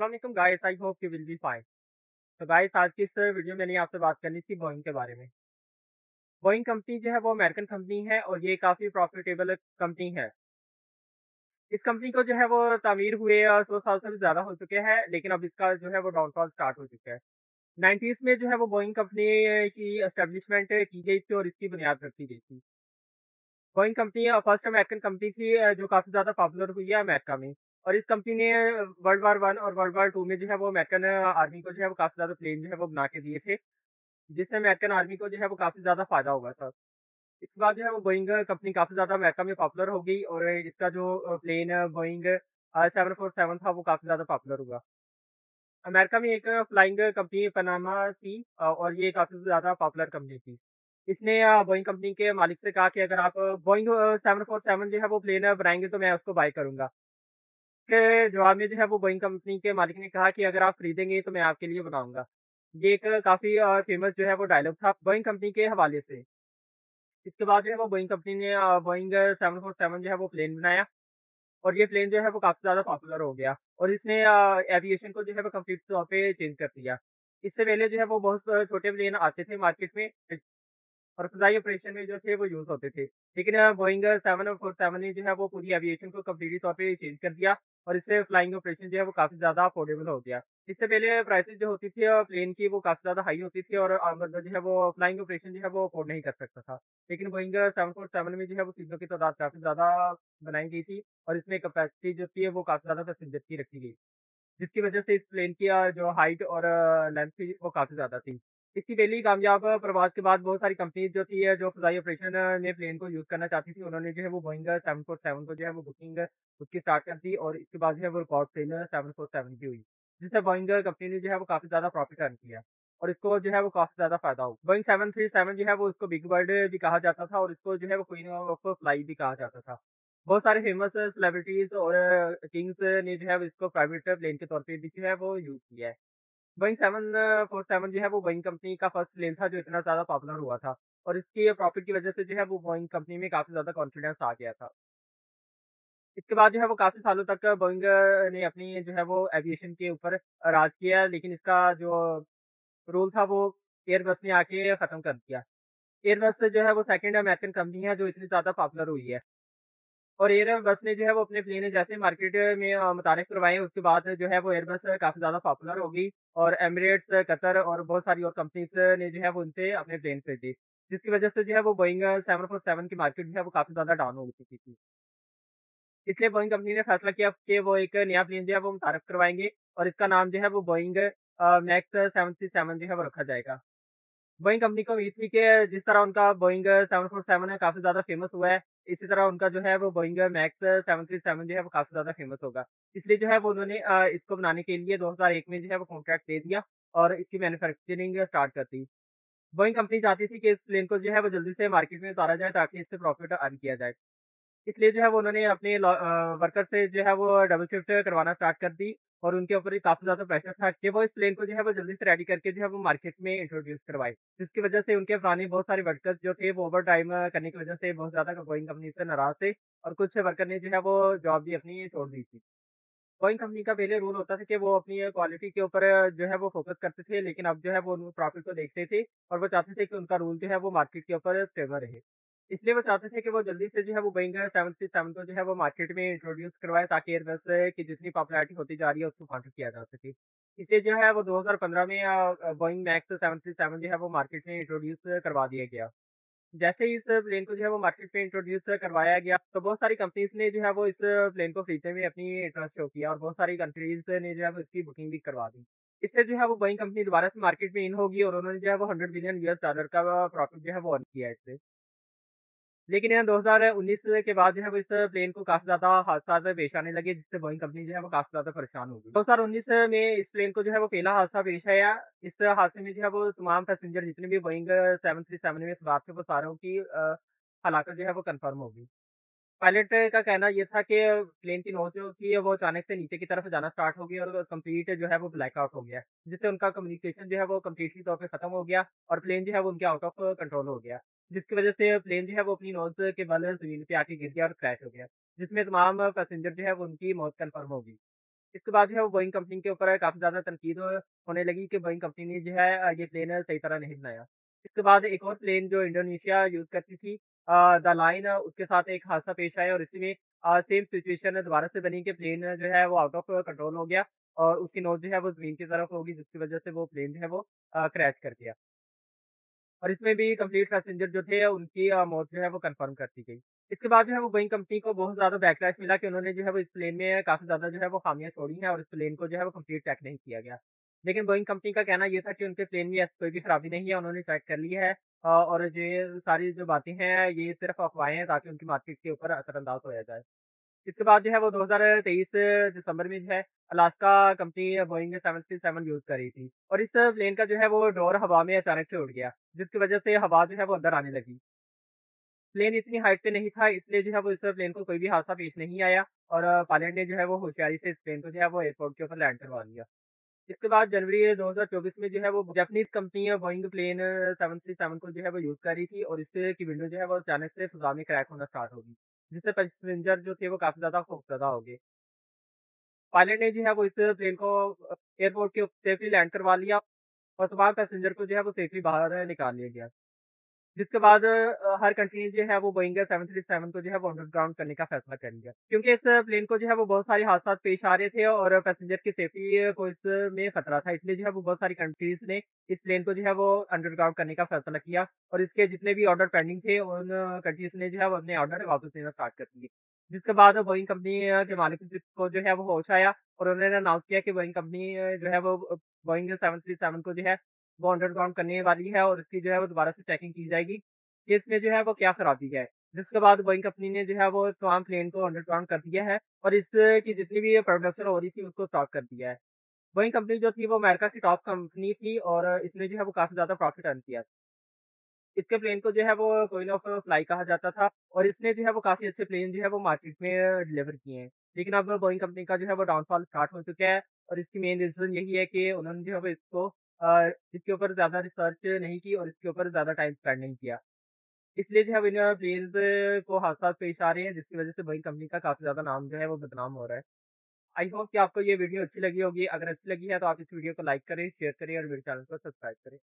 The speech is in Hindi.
अस्सलाम guys, I hope you will be fine. तो गाइस, आज की इस वीडियो में मैंने आपसे बात करनी थी बोइंग के बारे में। बोइंग कंपनी जो है वो अमेरिकन कंपनी है और ये काफ़ी प्रॉफिटेबल कंपनी है। इस कंपनी को जो है वो तामीर हुए 100 साल से भी ज़्यादा हो चुके हैं, लेकिन अब इसका जो है वो डाउनफॉल स्टार्ट हो चुका है। 90s में जो है वो बोइंग कंपनी की एस्टेब्लिशमेंट की गई थी और इसकी बुनियाद रखी गई थी। Boeing company first American company थी जो काफ़ी ज़्यादा पॉपुलर हुई है अमेरिका में। और इस कंपनी ने वर्ल्ड वार 1 और वर्ल्ड वार 2 में जो है वो अमेरिकन आर्मी को जो है वो काफ़ी ज़्यादा प्लेन जो है वो बना के दिए थे, जिससे अमेरिकन आर्मी को जो है वो काफ़ी ज़्यादा फ़ायदा हुआ था। इसके बाद जो है वो बोइंग कंपनी काफ़ी ज़्यादा अमेरिका में पॉपुलर हो गई और इसका जो प्लेन बोइंग 747 था वो काफ़ी ज़्यादा पॉपुलर हुआ। अमेरिका में एक फ्लाइंग कंपनी पनामा थी और ये काफ़ी ज़्यादा पॉपुलर कंपनी थी। इसने बोइंग कंपनी के मालिक से कहा कि अगर आप बोइंग 747 जो है वो प्लेन बनाएँगे तो मैं उसको बाय करूँगा। के जवाब में जो है वो बोइंग कंपनी के मालिक ने कहा कि अगर आप खरीदेंगे तो मैं आपके लिए बनाऊँगा। ये एक काफ़ी फ़ेमस जो है वो डायलॉग था बोइंग कंपनी के हवाले से। इसके बाद जो है वो बोइंग कंपनी ने बोइंग 747 जो है वो प्लेन बनाया और ये प्लेन जो है वो काफ़ी ज़्यादा पॉपुलर हो गया और इसने एविएशन को जो है वो कंप्लीट तौर पे चेंज कर दिया। इससे पहले जो है वो बहुत छोटे प्लेन आते थे मार्केट में और फ़िज़ाई ऑपरेशन में जो थे वो यूज़ होते थे। लेकिन बोइंग 747 ने जो है वो पूरी एविएशन को कंप्लीटली तौर पे चेंज कर दिया और इससे फ्लाइंग ऑपरेशन जो है वो काफ़ी ज़्यादा अफोर्डेबल हो गया। इससे पहले प्राइसेज़ जो होती थी प्लेन की वो काफ़ी ज़्यादा हाई होती थी और आम बंदा जो है वो फ्लाइंग ऑपरेशन जो है वो अफोर्ड नहीं कर सकता था। लेकिन बोइंग 747 में जो है वो सीटों की तादाद काफ़ी ज़्यादा बनाई गई थी और इसमें कैपेसिटी जो थी वो काफ़ी ज़्यादा पैसेंजर की रखी गई। जिसकी वजह से इस प्लेन की जो हाइट और लेंथ थी वो काफ़ी ज़्यादा थी। इसकी पहली कामयाब प्रवास के बाद बहुत सारी कंपनीज़ जो थी जो फ़िज़ाई ऑपरेशन में प्लेन को यूज़ करना चाहती थी, उन्होंने जो है वो बोइंग 747 को जो है वो बुकिंग उसकी स्टार्ट कर दी और इसके बाद जो है वो रिकॉर्ड सेल 747 की हुई। जिससे बोइंग कंपनी ने जो है वो काफ़ी ज़्यादा प्रॉफ़िट अर्न किया और इसको जो है वो काफ़ी ज़्यादा फ़ायदा हुआ। बोइंग 737 जो है वो इसको बिग बर्ड भी कहा जाता था और इसको जो है वो क्वीन ऑफ फ्लाई भी कहा जाता था। बहुत सारे फेमस सेलिब्रिटीज़ और किंग्स ने जो है इसको प्राइवेट प्लेन के तौर पे भी जो है वो यूज़ किया है। बोइंग 747 जो है वो बोइंग कंपनी का फर्स्ट प्लेन था जो इतना ज़्यादा पॉपुलर हुआ था और इसकी प्रॉफिट की वजह से जो है वो बोइंग कंपनी में काफ़ी ज़्यादा कॉन्फिडेंस आ गया था। इसके बाद जो है वो काफ़ी सालों तक बोइंग ने अपनी जो है वो एविएशन के ऊपर राज किया, लेकिन इसका जो रूल था वो एयरबस ने आके ख़त्म कर दिया। एयरबस जो है वो सेकंड अमेरिकन कंपनी है जो इतनी ज़्यादा पॉपुलर हुई है। और एयरबस ने जो है वो अपने प्लेन जैसे मार्केट में मुतारिफ करवाए, उसके बाद जो है वो एयरबस काफ़ी ज़्यादा पॉपुलर हो गई और एमिरेट्स, कतर और बहुत सारी और कंपनीज़ ने जो है वो उनसे अपने प्लेन खरीदे। जिसकी वजह से जो है वो बोइंग 747 की मार्केट जो है वो काफ़ी ज़्यादा डाउन हो चुकी थी। इसलिए बोइंग कंपनी ने फैसला किया कि वो एक नया प्लेन जो है वो मुतारिफ करवाएँगे और इसका नाम जो है वो बोइंग मैक्स 737 जो है वो रखा जाएगा। बोइंग कंपनी को उम्मीद थी कि जिस तरह उनका बोइंग 747 है काफ़ी ज़्यादा फ़ेमस हुआ है, इसी तरह उनका जो है वो बोइंग मैक्स 737 जो है वो काफ़ी ज़्यादा फ़ेमस होगा। इसलिए जो है वो उन्होंने इसको बनाने के लिए 2001 में जो है वो कॉन्ट्रैक्ट दे दिया और इसकी मैन्युफैक्चरिंग स्टार्ट कर दी। बोइंग कंपनी चाहती थी कि इस प्लेन को जो है वो जल्दी से मार्केट में उतारा जाए ताकि इससे प्रॉफ़िट अर्न किया जाए। इसलिए जो है वो उन्होंने अपने वर्कर से जो है वो डबल शिफ्ट करवाना स्टार्ट कर दी और उनके ऊपर भी काफ़ी ज़्यादा प्रेशर था कि वो इस प्लेन को जो है वो जल्दी से रेडी करके जो है वो मार्केट में इंट्रोड्यूस करवाए। जिसकी वजह से उनके पुराने बहुत सारे वर्कर्स जो थे वो ओवरटाइम करने की वजह से बहुत ज़्यादा बोइंग कंपनी से नाराज़ थे और कुछ वर्कर ने जो है वो जॉब भी अपनी छोड़ दी थी। बोइंग कंपनी का पहले रूल होता था कि वो अपनी क्वालिटी के ऊपर जो है वो फ़ोकस करते थे, लेकिन अब जो है वो प्रॉफ़िट को देखते थे और वो चाहते थे कि उनका रूल जो है वो मार्केट के ऊपर स्टेबल रहे। इसलिए वो चाहते थे कि वो जल्दी से जो है वो बोइंग 737 को जो है वो मार्केट में इंट्रोड्यूस करवाएँ ताकि एयरबस की जितनी पॉपुलैरिटी होती जा रही है उसको काउंटर किया जा सके। इसलिए जो है वो 2015 में बोइंग मैक्स 737 जो है वो मार्केट में इंट्रोड्यूस करवा दिया गया। जैसे ही इस प्लेन को जो है वो मार्केट में इंट्रोड्यूस करवाया गया, तो बहुत सारी कंपनीज़ ने जो है वो इस प्लेन को खरीदने में अपनी इंटरेस्ट शो किया और बहुत सारी कंट्रीज़ ने जो है वो इसकी बुकिंग भी करवा दी। इससे जो है वो बोइंग कंपनी दोबारा से मार्केट में इन होगी और उन्होंने जो है वो 100 बिलियन यूएस डॉलर का प्रॉफिट जो है वो अर्न किया है इससे। लेकिन 2019 के बाद जो है वो इस प्लेन को काफ़ी ज़्यादा हादसा पेश आने लगे जिससे बोइंग कंपनी जो है वो काफ़ी ज़्यादा परेशान हो गई। 2019 में इस प्लेन को जो है वो पहला हादसा पेश आया। इस हादसे में जो है वो तमाम पैसेंजर जितने भी बोइंग 737 में सवार थे वो सारों की हलाकत जो है वो कन्फर्म हो गई। पायलट का कहना ये था कि प्लेन की नोज़ जो थी वो अचानक से नीचे की तरफ जाना स्टार्ट हो गई और कंप्लीट जो है वो ब्लैकआउट हो गया। जिससे उनका कम्युनिकेशन जो है वो कंप्लीटली तौर पे खत्म हो गया और प्लेन जो है वो उनके आउट ऑफ कंट्रोल हो गया। जिसकी वजह से प्लेन जो है वो अपनी नोज़ के बल ज़मीन पे आके गिर गया और क्रैश हो गया। जिसमें तमाम पैसेंजर जो है वो उनकी मौत कन्फर्म हो गई। इसके बाद जो है वो बोइंग कंपनी के ऊपर काफ़ी ज़्यादा तनकीद होने लगी कि बोइंग कंपनी ने जो है ये प्लेन सही तरह नहीं बनाया। इसके बाद एक और प्लेन जो इंडोनेशिया यूज़ करती थी द लाइन उसके साथ एक हादसा पेश आया और इसी में सेम सिचुएशन दोबारा से बनी कि प्लेन जो है वो आउट ऑफ कंट्रोल हो गया और उसकी नोक जो है वो ज़मीन की तरफ होगी जिसकी वज़ह से वो प्लेन जो है वो क्रैश कर गया। और इसमें भी कंप्लीट पैसेंजर जो थे उनकी मौत जो है वो कन्फर्म कर दी गई। इसके बाद जो है वो बोइंग कंपनी को बहुत ज़्यादा बैकलैश मिला कि उन्होंने जो है वो इस प्लेन में काफ़ी ज़्यादा जो है वो खामियाँ छोड़ी हैं और इस प्लेन को जो है वो कंप्लीट चेक नहीं किया गया। लेकिन बोइंग कंपनी का कहना ये था कि उनके प्लेन में ऐसी कोई भी खराबी नहीं है, उन्होंने चेक कर लिया है और ये सारी जो बातें हैं ये सिर्फ़ अफ़वाहें हैं ताकि उनकी मार्केट के ऊपर असरअंदाज़ होया जाए। इसके बाद जो है वो 2023 दिसंबर में जो है अलास्का कंपनी बोइंग 737 यूज़ कर रही थी और इस प्लेन का जो है वो डोर हवा में अचानक से उड़ गया, जिसकी वज़ह से हवा जो है वो अंदर आने लगी। प्लेन इतनी हाइट पे नहीं था इसलिए जो है वो इस प्लेन को कोई भी हादसा पेश नहीं आया और पायलट ने जो है वो होशियारी से इस प्लेन को जो है वो एयरपोर्ट के ऊपर लैंड करवा दिया। इसके बाद जनवरी 2024 में जो है वो जापानीज़ कंपनी बोइंग प्लेन 737 को जो है वो यूज़ कर रही थी और इससे की विंडो जो है वो अचानक से फ़िज़ा में क्रैक होना स्टार्ट हो गई, जिससे पैसेंजर जो थे वो काफ़ी ज़्यादा खौफ़ज़दा हो गए। पायलट ने जो है वो इस प्लेन को एयरपोर्ट के सेफ़ली लैंड करवा लिया और तमाम पैसेंजर को जो है वो सेफ़ली बाहर निकाल लिया गया। जिसके बाद हर कंट्री जो है वो बोइंग 737 को जो है वो अंडरग्राउंड करने का फैसला कर लिया। क्योंकि इस प्लेन को जो है वो बहुत सारे हादसा पेश आ रहे थे और पैसेंजर की सेफ्टी को इसमें खतरा था। इसलिए जो है वो बहुत सारी कंट्रीज़ ने इस प्लेन को जो है वो अंडरग्राउंड करने का फैसला किया और इसके जितने भी ऑर्डर पेंडिंग थे उन कंट्रीज़ ने जो है वो अपने ऑर्डर वापस लेना स्टार्ट कर दिए। जिसके बाद बोइंग कंपनी के मालिक को जो है वो होश आया और उन्होंने अनाउंस किया कि बोइंग कंपनी जो है वो बोइंग 737 को जो है वो अंडरग्राउंड करने वाली है और इसकी जो है वो दोबारा से चेकिंग की जाएगी कि इसमें जो है वो क्या खराबी है। जिसके बाद बोइंग कंपनी ने जो है वो तमाम प्लेन को अंडरग्राउंड कर दिया है और इसकी जितनी भी प्रोडक्शन हो रही थी उसको स्टॉप कर दिया है। बोइंग कंपनी जो थी वो अमेरिका की टॉप कंपनी थी और इसने जो है वो काफ़ी ज़्यादा प्रॉफ़िट अर्न किया। इसके प्लेन को जो है वो क्वीन ऑफ फ्लाई कहा जाता था और इसने जो है वो काफ़ी अच्छे प्लेन जो है वो मार्केट में डिलीवर किए हैं। लेकिन अब बोइंग कंपनी का जो है वो डाउनफॉल स्टार्ट हो चुका है और इसकी मेन रीज़न यही है कि उन्होंने जो है वो इसको इसके ऊपर ज़्यादा रिसर्च नहीं की और इसके ऊपर ज़्यादा टाइम स्पेंड नहीं किया। इसलिए जो है अब इन प्लेन्स को हादसा पेश आ रहे हैं जिसकी वज़ह से बोइंग कंपनी का काफ़ी ज़्यादा नाम जो है वो बदनाम हो रहा है। आई होप कि आपको ये वीडियो अच्छी लगी होगी। अगर अच्छी लगी है तो आप इस वीडियो को लाइक करें, शेयर करें और मेरे चैनल को सब्सक्राइब करें।